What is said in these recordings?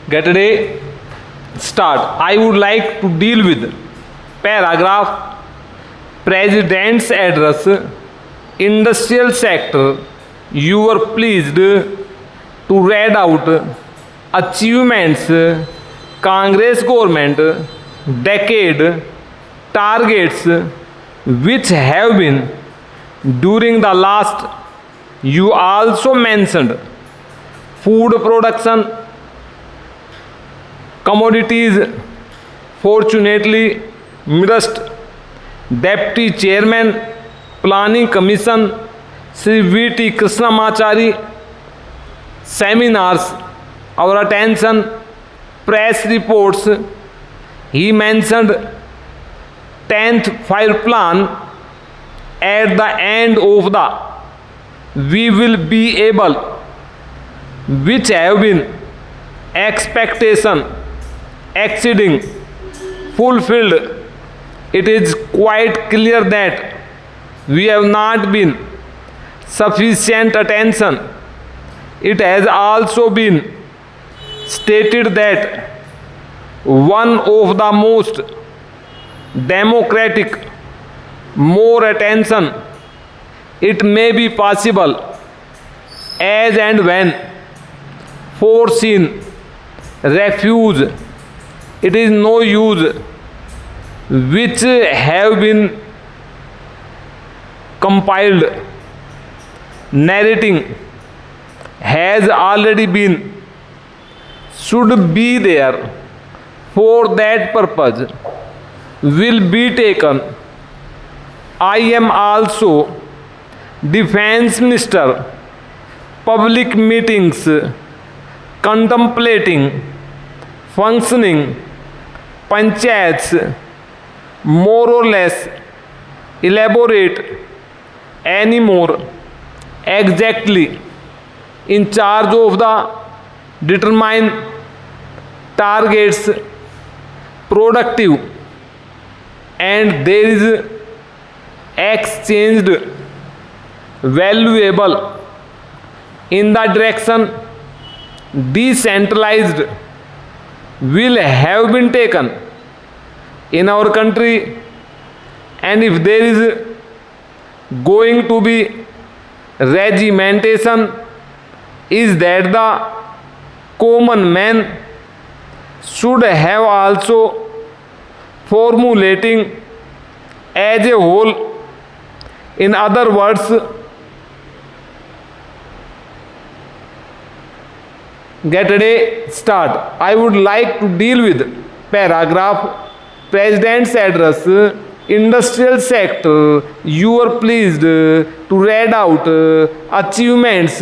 Get ready, start. I would like to deal with paragraph President's address, industrial sector. You were pleased to read out achievements, Congress government, decade, targets which have been during the last. You also mentioned food production, commodities. Fortunately, missed Deputy Chairman, Planning Commission, Sri V.T. Krishnamachari, seminars, our attention, press reports. He mentioned 10th fire plan. At the end of the we will be able, which have been expectation exceeding fulfilled. It is quite clear that we have not been sufficient attention. It has also been stated that one of the most democratic, more attention it may be possible as and when foreseen. Refuse, it is no use, which have been compiled. Narrating has already been, should be there. For that purpose will be taken. I am also Defense Minister. Public meetings, contemplating, functioning, panchayats, more or less elaborate anymore, exactly in charge of the determine targets, productive, and there is exchanged valuable in the direction decentralized will have been taken in our country, and if there is going to be regimentation, is that the common man should have also formulating as a whole. In other words, get ready, start. I would like to deal with paragraph President's address, industrial sector. You were pleased to read out achievements,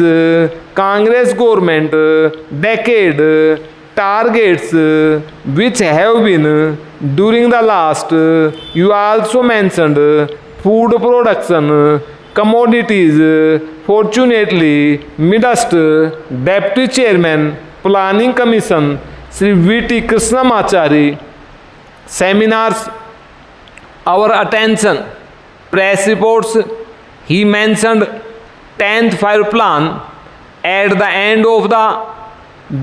Congress government, decade, targets which have been during the last. You also mentioned food production, commodities. Fortunately, missed Deputy Chairman, Planning Commission, Sri V.T. Krishnamachari, seminars, our attention, press reports. He mentioned 10th fire plan. At the end of the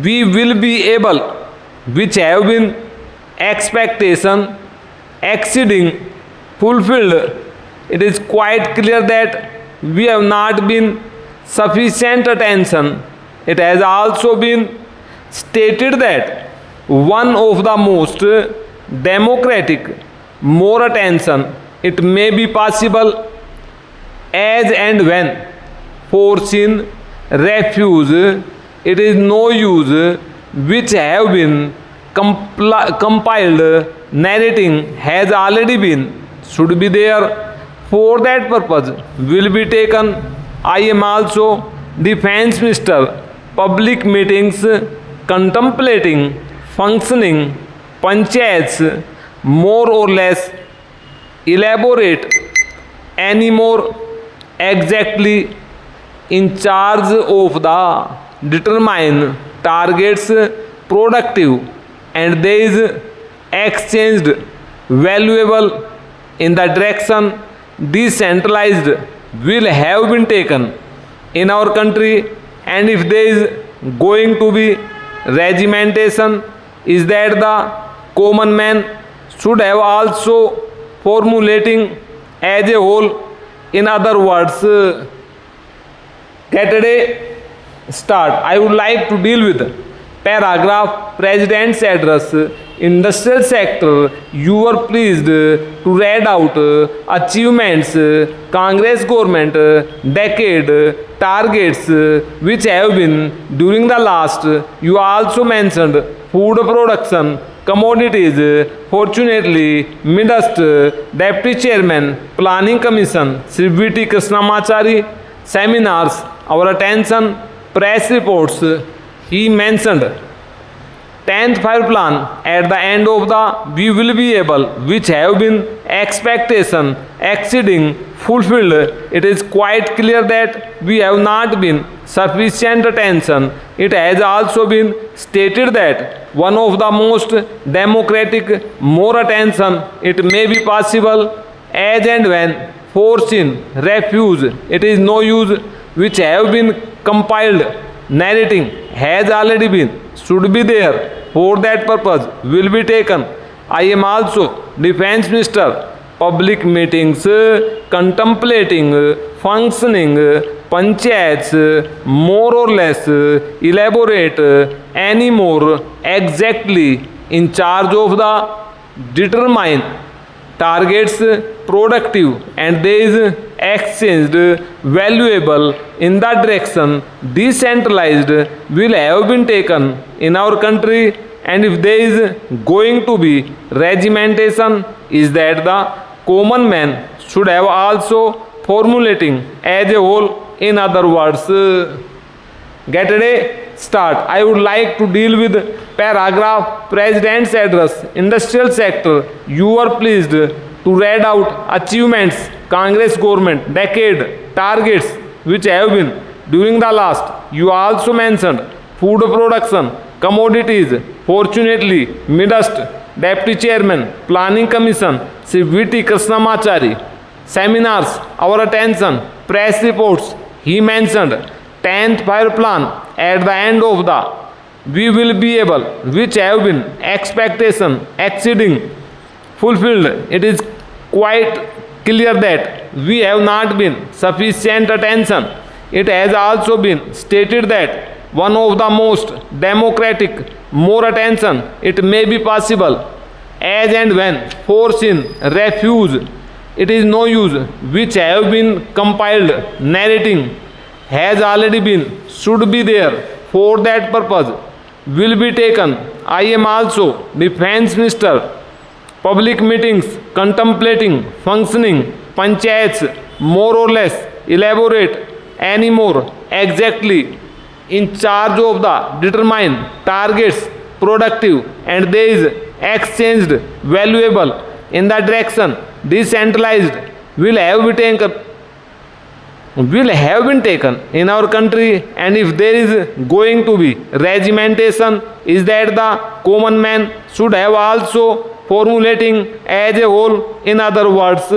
we will be able, which have been expectation exceeding fulfilled. It is quite clear that we have not been sufficient attention. It has also been stated that one of the most democratic, more attention it may be possible as and when foreseen. Refuse, it is no use, which have been compiled. Narrating has already been, should be there. For that purpose will be taken. I am also Defense Minister. Public meetings, contemplating, functioning, panchayats, more or less elaborate anymore, exactly in charge of the determine targets, productive, and there is exchanged valuable in the direction decentralized will have been taken in our country, and if there is going to be regimentation is that the common man should have also formulating as a whole. In other words, get a start. I would like to deal with paragraph President's address. Industrial sector, you were pleased to read out achievements, Congress government decade targets which have been during the last. You also mentioned food production, commodities. Fortunately, midst Deputy Chairman, Planning Commission, Sri V.T. Krishnamachari, seminars, our attention, press reports. He mentioned 10th Fire Plan at the end of the we will be able, which have been expectation exceeding fulfilled. It is quite clear that we have not been sufficient attention. It has also been stated that one of the most democratic, more attention it may be possible as and when foreseen refuse. It is no use, which have been compiled narrating has already been, should be there, for that purpose will be taken. I am also Defense Minister. Public meetings, contemplating, functioning, panchayats, more or less, elaborate, any more, exactly in charge of the determine targets productive and there is exchanged valuable in the direction decentralized will have been taken in our country. And if there is going to be regimentation, is that the common man should have also formulating as a whole. In other words, get a start. I would like to deal with paragraph President's address. Industrial sector, you are pleased to read out achievements, Congress government decade targets which have been during the last. You also mentioned food production, commodities. Fortunately, midst Deputy Chairman, Planning Commission, Sri V.T. Krishnamachari, seminars, our attention, press reports. He mentioned 10th Fire Plan at the end of the we will be able, which have been expectation exceeding fulfilled. It is quite clear that we have not been sufficient attention. It has also been stated that one of the most democratic, more attention it may be possible as and when foreseen refuse. It is no use, which have been compiled narrating has already been, should be there, for that purpose will be taken. I am also Defense Minister. Public meetings, contemplating, functioning, panchayats, more or less, elaborate, any more, exactly, in charge of the determine targets, productive, and there is exchanged, valuable, in the direction, decentralized, will have been taken in our country. And if there is going to be regimentation, is that the common man should have also formulating as a whole. In other words,